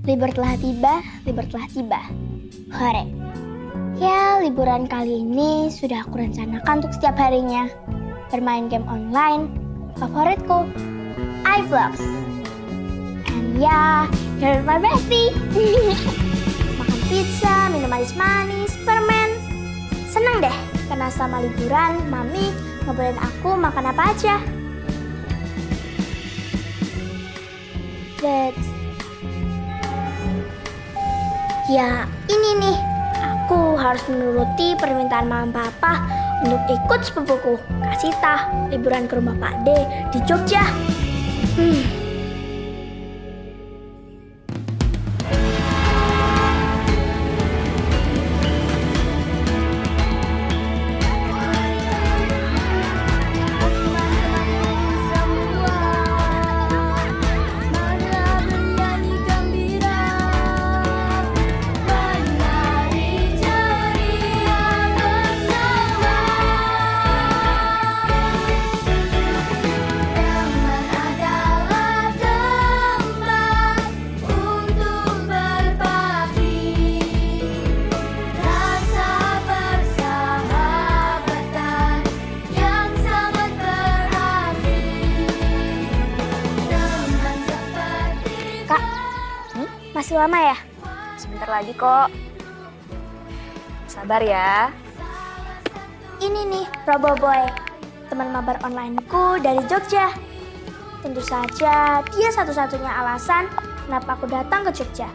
Libur telah tiba, libur telah tiba. Hore. Ya, liburan kali ini sudah aku rencanakan untuk setiap harinya. Bermain game online, favoritku, iVlogs. And ya, you're my bestie. Makan pizza, minum manis-manis, permen. Seneng deh, karena selama liburan, Mami ngebolehin aku makan apa aja. But ya, ini nih. Aku harus menuruti permintaan Mama Papa untuk ikut sepupuku, Kak Sita, liburan ke rumah Pak D di Jogja. Masih lama ya? Sebentar lagi kok. Sabar ya. Ini nih, Robo Boy, teman mabar onlineku dari Jogja. Tentu saja dia satu-satunya alasan kenapa aku datang ke Jogja.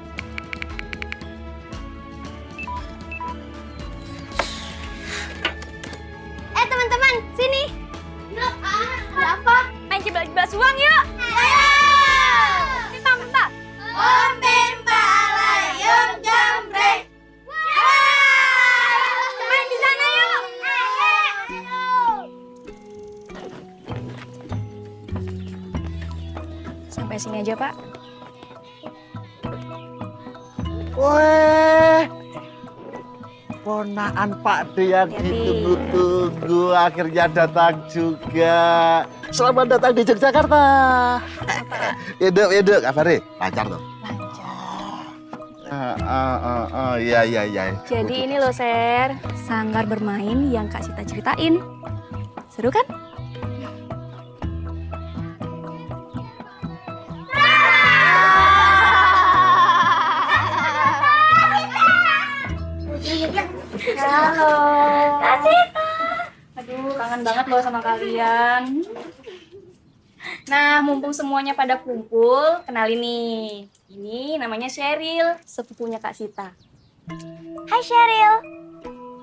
Teman-teman, sini. Ada apa? Main jebak-jebak uang yuk. Ayo! Pimpa. Main di sana yuk. Sampai sini aja, Pak. Weh, ponaan Pak D yang ditunggu-tunggu akhirnya datang juga. Selamat datang di Yogyakarta. Yuk, kabarnya lancar tuh. Iya. Jadi ini loh, Ser, sanggar bermain yang Kak Sita ceritain. Seru kan? Halo. Kak Sita. Aduh, kangen banget loh sama kalian. Nah, mumpung semuanya pada kumpul, kenalin nih. Ini namanya Sheryl, sepupunya Kak Sita. Hai Sheryl.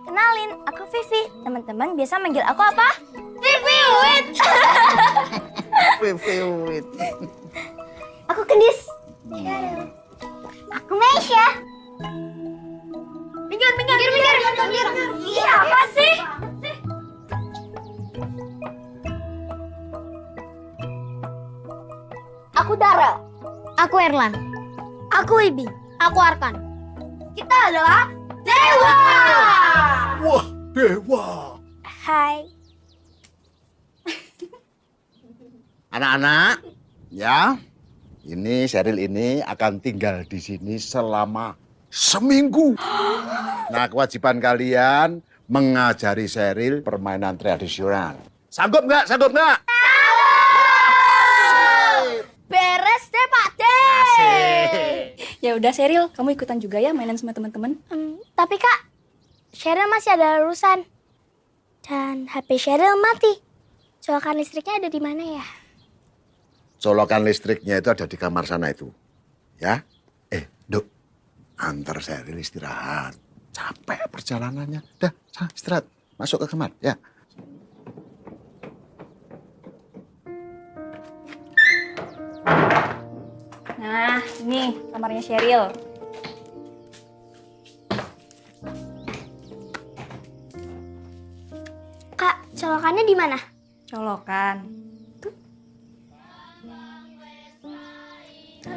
Kenalin, aku Vivi. Teman-teman biasa manggil aku apa? Vivi Wit. Wait. Aku Kendis. Aku Meisha. Minggir. Iya, apa sih? Aku Dara. Aku Erlan. Aku Ibi. Aku Arkan. Kita adalah Dewa. Wah, dewa. Hai. Anak-anak, ya, ini Sheryl ini akan tinggal di sini selama seminggu. Nah, kewajiban kalian mengajari Sheryl permainan tradisional. Sanggup nggak? Beres deh, Pak D. Ya udah, Sheryl, kamu ikutan juga ya mainan sama teman-teman. Tapi Kak, Sheryl masih ada urusan. Dan HP Sheryl mati. Colokan listriknya ada di mana ya? Colokan listriknya itu ada di kamar sana itu. Ya? Duk, antar Sheryl istirahat. Capek perjalanannya. Dah, sana istirahat. Masuk ke kamar, ya. Nah, ini kamarnya Sheryl. Kak, colokannya di mana? Colokan. Tuh.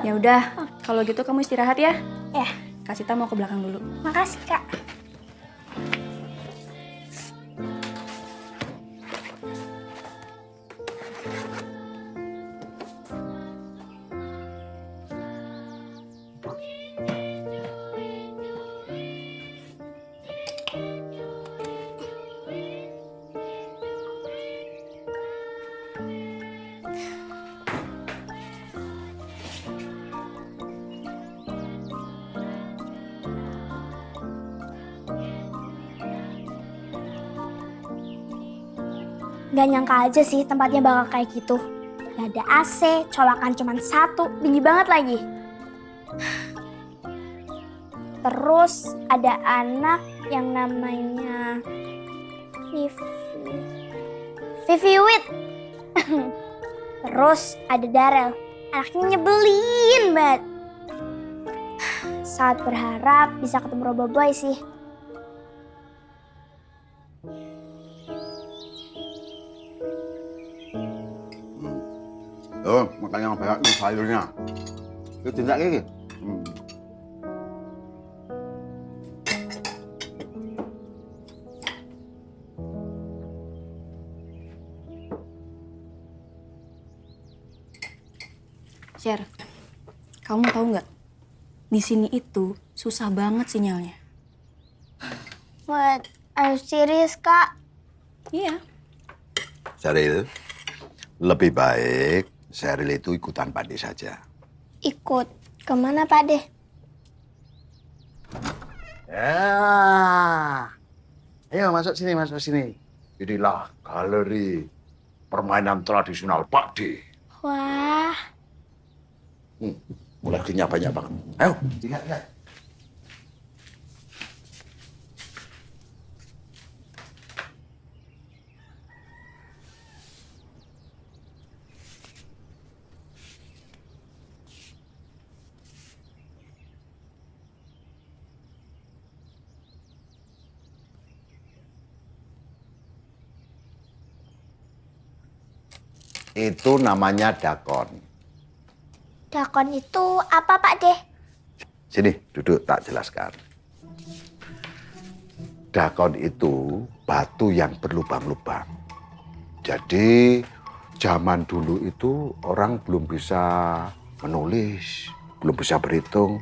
Ya udah, kalau gitu kamu istirahat ya. Ya, Kak Sita mau ke belakang dulu. makasih Kak. Gak nyangka aja sih tempatnya bakal kayak gitu. Gak ada AC, colokan cuma satu, dingin banget lagi. Terus ada anak yang namanya Vivi Wit. Terus ada Darel, anaknya nyebelin banget. Saat berharap bisa ketemu Roboboy sih. Oh, makanya banyak nih sayurnya. Itu tidak gini. Sher, kamu tahu nggak? Di sini itu susah banget sinyalnya. What? Are you serious, Kak? Iya. Sheryl, lebih baik Sheryl itu ikutan Pak De saja. Ikut. Kemana, Pak De? Ya. Ayo masuk sini, masuk sini. Inilah galeri permainan tradisional Pak De. Wah, Koleksinya banyak banget. Ayo, lihat. Itu namanya dakon. dakon itu apa, Pak De? Sini, duduk tak jelaskan. Dakon itu batu yang berlubang-lubang. Jadi zaman dulu itu orang belum bisa menulis, belum bisa berhitung,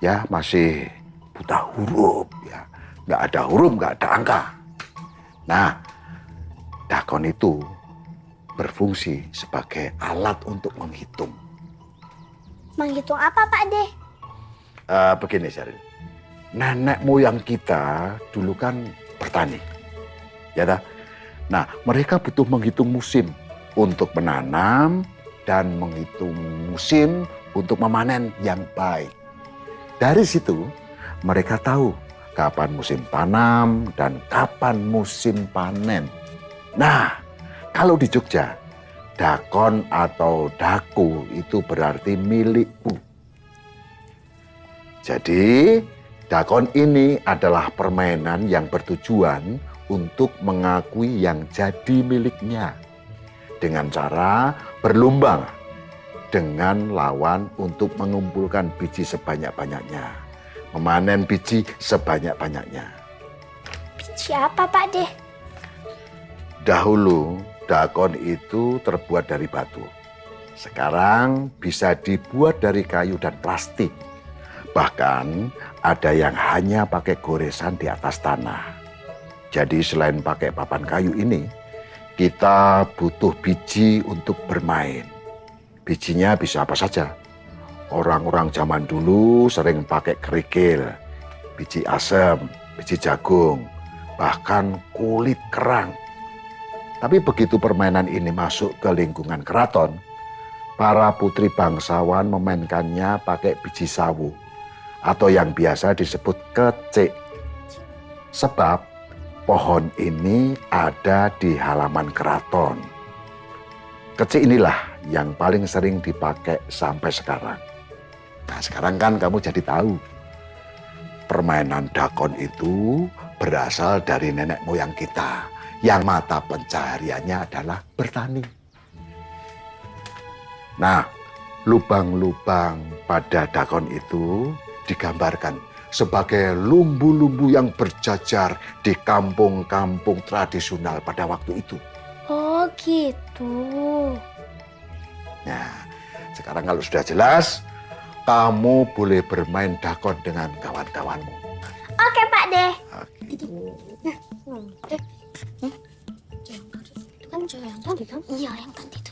ya masih buta huruf, ya nggak ada huruf, nggak ada angka. Nah, dakon itu berfungsi sebagai alat untuk menghitung. Menghitung apa, Pak De? Begini, Sheryl. Nenek moyang kita dulu kan bertani. Ya dah. Nah, mereka butuh menghitung musim untuk menanam dan menghitung musim untuk memanen yang baik. Dari situ, mereka tahu kapan musim tanam dan kapan musim panen. Nah, kalau di Jogja, dakon atau daku itu berarti milikku. Jadi, dakon ini adalah permainan yang bertujuan untuk mengakui yang jadi miliknya dengan cara berlomba dengan lawan untuk mengumpulkan biji sebanyak-banyaknya, memanen biji sebanyak-banyaknya. Biji apa, Pak De? Dahulu, dakon itu terbuat dari batu. Sekarang bisa dibuat dari kayu dan plastik. Bahkan ada yang hanya pakai goresan di atas tanah. Jadi selain pakai papan kayu ini, kita butuh biji untuk bermain. Bijinya bisa apa saja. Orang-orang zaman dulu sering pakai kerikil, biji asem, biji jagung, bahkan kulit kerang. Tapi begitu permainan ini masuk ke lingkungan keraton, para putri bangsawan memainkannya pakai biji sawu atau yang biasa disebut kecik. Sebab pohon ini ada di halaman keraton. Kecik inilah yang paling sering dipakai sampai sekarang. Nah, sekarang kan kamu jadi tahu. Permainan dakon itu berasal dari nenek moyang kita yang mata pencahariannya adalah bertani. Nah, lubang-lubang pada dakon itu digambarkan sebagai lumbu-lumbu yang berjajar di kampung-kampung tradisional pada waktu itu. Oh gitu. Nah, sekarang kalau sudah jelas, kamu boleh bermain dakon dengan kawan-kawanmu. Oke, Pak De. Oke. Kan cewek yang tadi kan? Iya, yang tadi itu.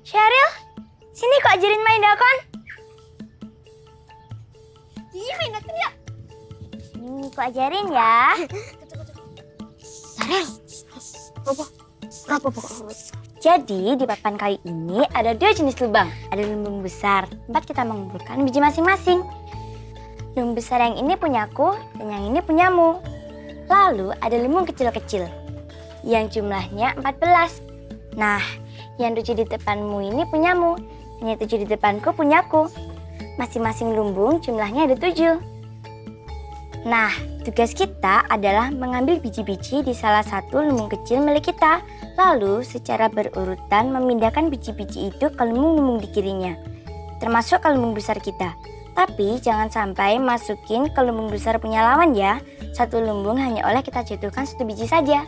Sheryl, sini kok ajarin main dakon. Iya, main dakon ya. Kok ajarin ya. Sheryl, Berapa pokoknya? Jadi di papan kali ini ada 2 jenis lubang. Ada lumbung besar, tempat kita mengumpulkan biji masing-masing. Lumbung besar yang ini punyaku dan yang ini punyamu. Lalu ada lumbung kecil-kecil yang jumlahnya 14. Nah, yang 7 di depanmu ini punyamu, yang 7 di depanku punyaku. Masing-masing lumbung jumlahnya ada 7. Nah, tugas kita adalah mengambil biji-biji di salah satu lumbung kecil milik kita. Lalu secara berurutan memindahkan biji-biji itu ke lumbung-lumbung di kirinya, termasuk ke lumbung besar kita. Tapi jangan sampai masukin ke lumbung besar punya lawan ya. Satu lumbung hanya oleh kita jatuhkan 1 biji saja.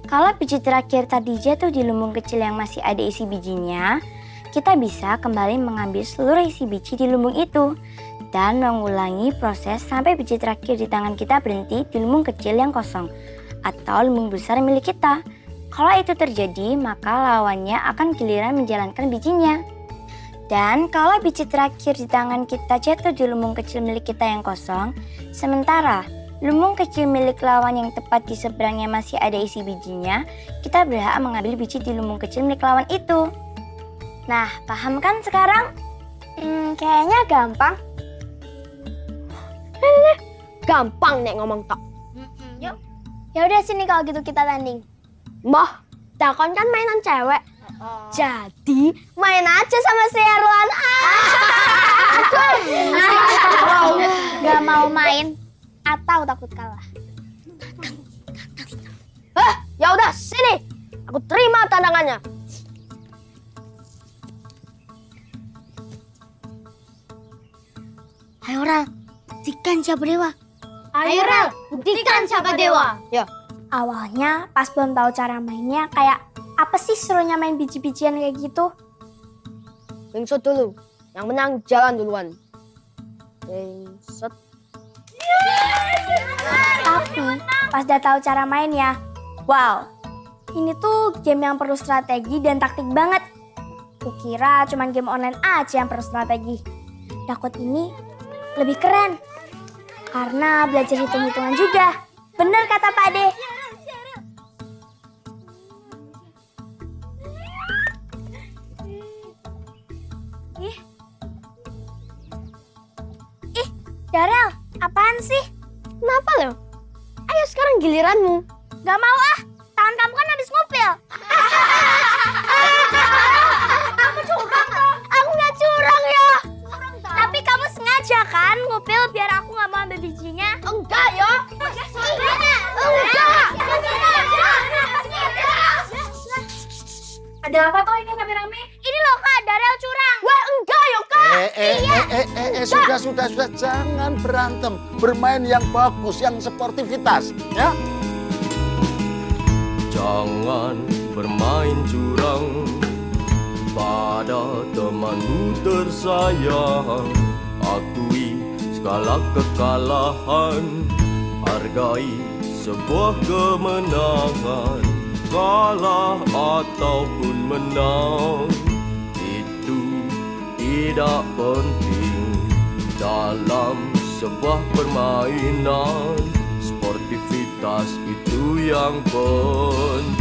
Kalau biji terakhir tadi jatuh di lumbung kecil yang masih ada isi bijinya, kita bisa kembali mengambil seluruh isi biji di lumbung itu dan mengulangi proses sampai biji terakhir di tangan kita berhenti di lumbung kecil yang kosong atau lumbung besar milik kita. Kalau itu terjadi, maka lawannya akan giliran menjalankan bijinya. Dan kalau biji terakhir di tangan kita jatuh di lumbung kecil milik kita yang kosong, sementara lumbung kecil milik lawan yang tepat di seberangnya masih ada isi bijinya, kita berhak mengambil biji di lumbung kecil milik lawan itu. Nah, paham kan sekarang? Kayaknya gampang. Gampang nek ngomong tok. Yuk. Ya udah sini kalau gitu kita tanding. Mah, dakon kan mainan cewek. Jadi main aja sama si Erlan. Gak mau main atau takut kalah? Ya udah sini. Aku terima tantangannya. Ayo Ral, buktikan siapa dewa. Ayo Rel, buktikan siapa dewa. Ya. Awalnya pas belum tahu cara mainnya, kayak apa sih serunya main biji-bijian kayak gitu? Ringsut dulu. Yang menang jalan duluan. Ringsut. Tapi pas udah tahu cara mainnya, wow, ini tuh game yang perlu strategi dan taktik banget. Kukira cuman game online aja yang perlu strategi. Dakot ini lebih keren karena belajar hitung-hitungan juga. Bener kata Pak De. Ih, Darel, apaan sih? Kenapa lo? Ayo sekarang giliranmu. Gak mau ah, tangan kamu kan habis ngupil. Kamu curang toh? Aku nggak curang ya. Tapi kamu sengaja kan ngupil biar aku gak mau ambil bijinya? Enggak ya. Ada apa toh ini rame-rame? Ini loh Kak, Darel curang. Wah enggak ya kak. Sudah, jangan berantem. Bermain yang bagus, yang sportivitas, ya. Jangan bermain curang pada temanmu tersayang. Akui segala kekalahan, hargai sebuah kemenangan. Kalah ataupun menang, itu tidak penting dalam sebuah permainan. Sportivitas itu yang penting.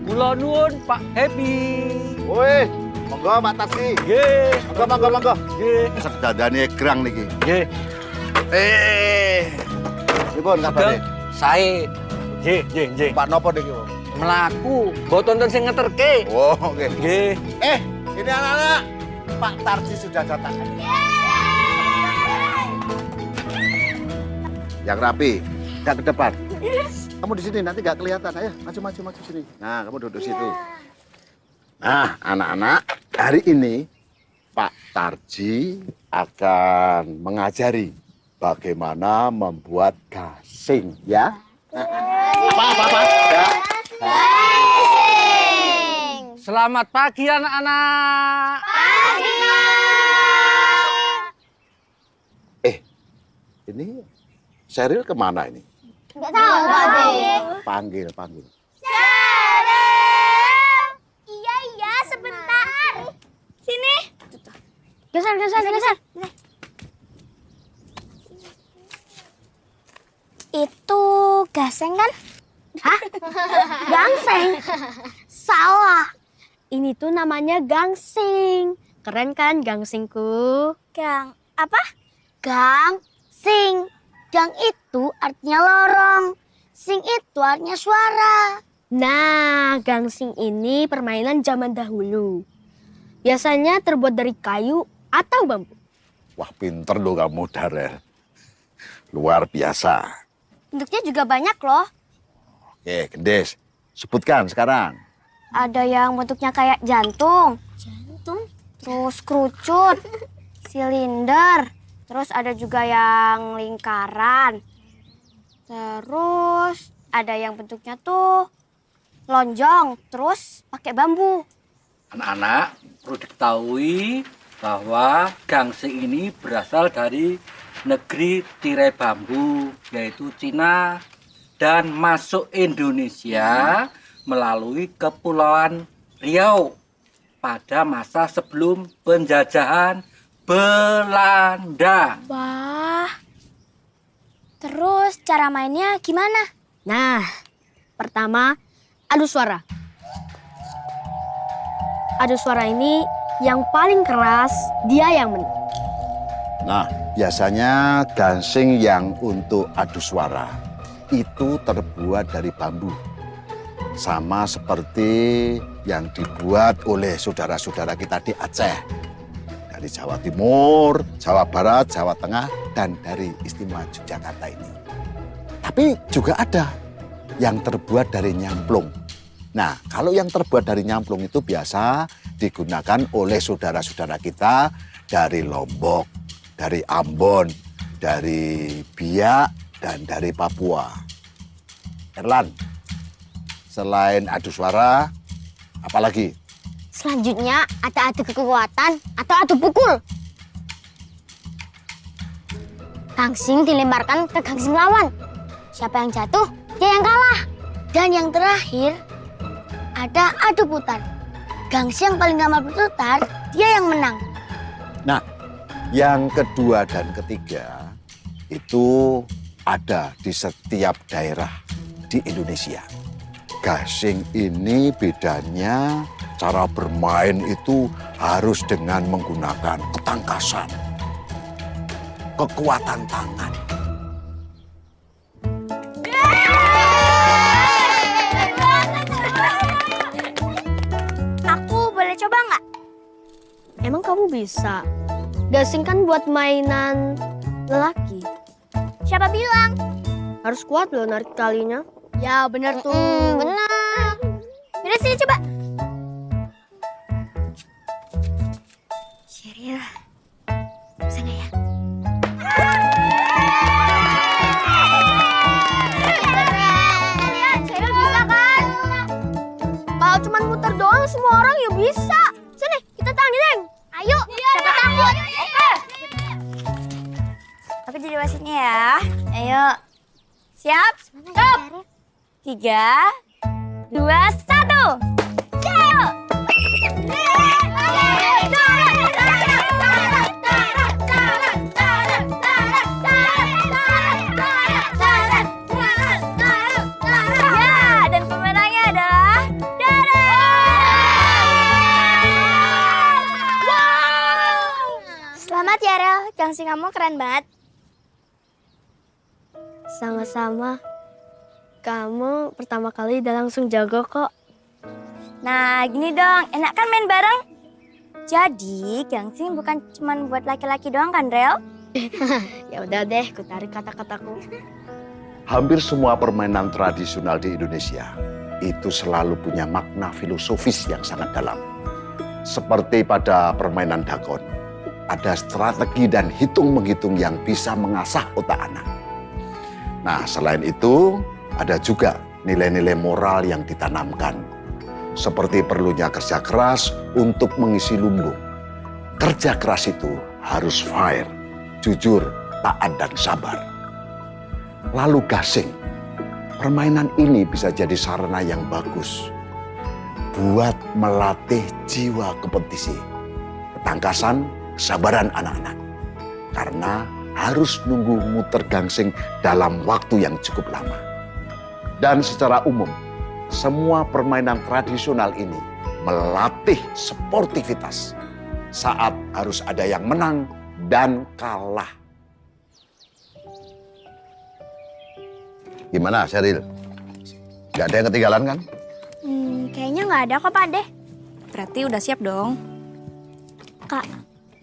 Kula nuwun Pak Happy. Woi, monggo Pak Tati. Nggih. Monggo. Nggih. Sekdadane gerang niki. Nggih. Pripun kabare? Sae. Nggih. Pak nopo niki? Melaku, boten wonten sing ngeterke. Oh, oke. Nggih. Ini anak-anak, Pak Tarji sudah datang. yang rapi, nggak ke depan. Kamu di sini nanti nggak kelihatan. Ayo, maju sini. Nah, kamu duduk situ. Nah, anak-anak, hari ini Pak Tarji akan mengajari bagaimana membuat gasing, ya. Apa? Ya. Selamat pagi anak-anak. Ini Sheryl kemana ini? Nggak tahu, Pak De. Panggil. Iya, sebentar. Sini. Geser. Itu gasing kan? Hah? Gangsing? Salah. Ini tuh namanya gangsing. Keren kan gangsingku? Apa? Gangsing. Gang itu artinya lorong. Sing itu artinya suara. Nah, gangsing ini permainan zaman dahulu. Biasanya terbuat dari kayu atau bambu. Wah, pinter loh kamu, Darel. Luar biasa. Bentuknya juga banyak loh. Oke, Gendis. Sebutkan sekarang. Ada yang bentuknya kayak jantung. Terus kerucut. Silinder. Terus ada juga yang lingkaran. Terus ada yang bentuknya tuh lonjong. Terus pakai bambu. Anak-anak perlu diketahui bahwa gangsing ini berasal dari negeri tirai bambu, yaitu Cina, dan masuk Indonesia melalui Kepulauan Riau pada masa sebelum penjajahan Belanda. Wah. Terus cara mainnya gimana? Nah, pertama adu suara. Adu suara ini yang paling keras dia yang menang. Nah, biasanya gasing yang untuk adu suara itu terbuat dari bambu. Sama seperti yang dibuat oleh saudara-saudara kita di Aceh. Dari Jawa Timur, Jawa Barat, Jawa Tengah, dan dari istimewa Yogyakarta ini. Tapi juga ada yang terbuat dari nyamplung. Nah, kalau yang terbuat dari nyamplung itu biasa digunakan oleh saudara-saudara kita dari Lombok, dari Ambon, dari Biak, dan dari Papua. Erlan, selain adu suara, apa lagi? Selanjutnya ada adu kekuatan atau adu pukul. Gangsing dilemparkan ke gangsing lawan. Siapa yang jatuh, dia yang kalah. Dan yang terakhir ada adu putar. Gangsing yang paling lama berputar, dia yang menang. Nah, yang kedua dan ketiga itu ada di setiap daerah di Indonesia. Gasing ini bedanya cara bermain itu harus dengan menggunakan ketangkasan, kekuatan tangan. Aku boleh coba nggak? Emang kamu bisa? Gasing kan buat mainan lelaki. Siapa bilang? Harus kuat loh narik talinya. Ya bener tuh. Benar. Yaudah sini coba. Sheryl, bisa nggak ya? Sheryl bisa kan? Kalau cuma muter doang semua orang ya bisa. Sini, kita tanding. Ayo, siapa takut? Oke. Tapi jadi wasitnya ya. Ayo. Siap? Stop. 3, 2, 1. Ayo. Ya, dan pemenangnya adalah Selamat ya, Rel. Gangsing kamu keren banget. Sama-sama. Kamu pertama kali udah langsung jago kok. Nah, gini dong. Enak kan main bareng? Jadi, gangsing bukan cuma buat laki-laki doang kan, Rel? Ya udah deh, ku tarik kata-kataku. Hampir semua permainan tradisional di Indonesia itu selalu punya makna filosofis yang sangat dalam. Seperti pada permainan dakon, ada strategi dan hitung-menghitung yang bisa mengasah otak anak. Nah, selain itu, ada juga nilai-nilai moral yang ditanamkan. Seperti perlunya kerja keras untuk mengisi lumbung. Kerja keras itu harus fair, jujur, taat, dan sabar. Lalu gasing, permainan ini bisa jadi sarana yang bagus buat melatih jiwa kompetisi, ketangkasan, kesabaran anak-anak. Karena harus nunggu muter gangsing dalam waktu yang cukup lama. Dan secara umum, semua permainan tradisional ini melatih sportivitas saat harus ada yang menang dan kalah. Gimana, Sheryl? Gak ada yang ketinggalan kan? Kayaknya nggak ada kok Pak Deh. Berarti udah siap dong. Kak,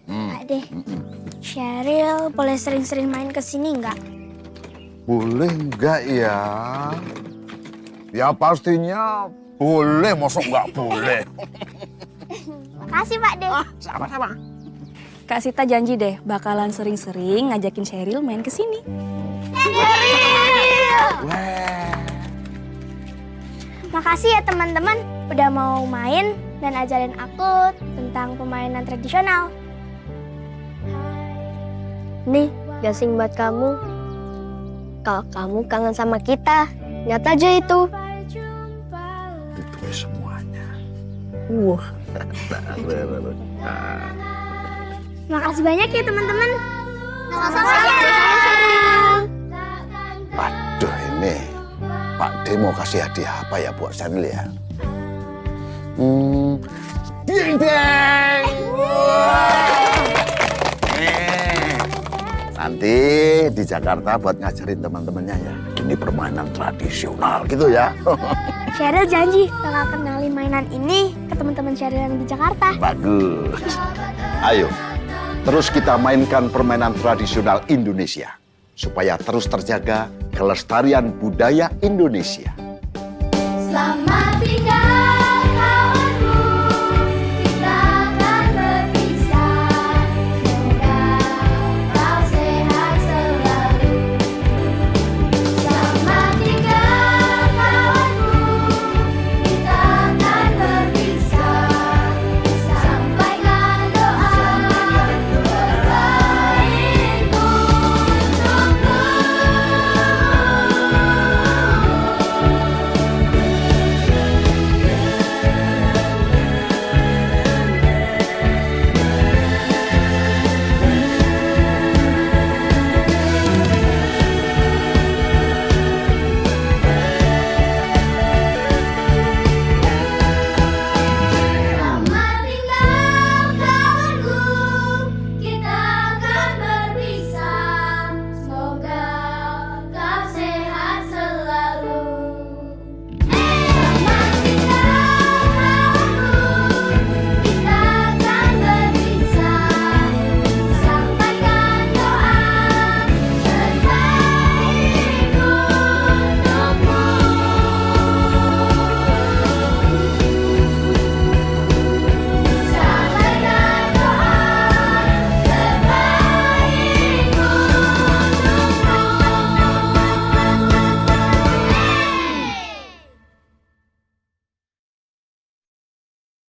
Pak Deh, Sheryl boleh sering-sering main ke sini nggak? Boleh nggak ya? Ya pastinya boleh, masa nggak boleh? Makasih Pak Deh. Sama-sama. Kak Sita janji deh bakalan sering-sering ngajakin Sheryl main ke sini. Makasih ya teman-teman udah mau main dan ajarin aku tentang permainan tradisional. Nih, gasing buat kamu. Kalau kamu kangen sama kita, lihat aja itu. Itu semuanya. Makasih banyak ya teman-teman. Sama-sama. Aduh ini, Pak D mau kasih hadiah apa ya buat Sheryl ya? Ding ding! Nanti di Jakarta buat ngajarin teman-temannya ya. Ini permainan tradisional gitu ya. Sheryl janji bakal kenalin mainan ini ke teman-teman Sheryl yang di Jakarta. Bagus. Ayo, terus kita mainkan permainan tradisional Indonesia supaya terus terjaga kelestarian budaya Indonesia. Selamat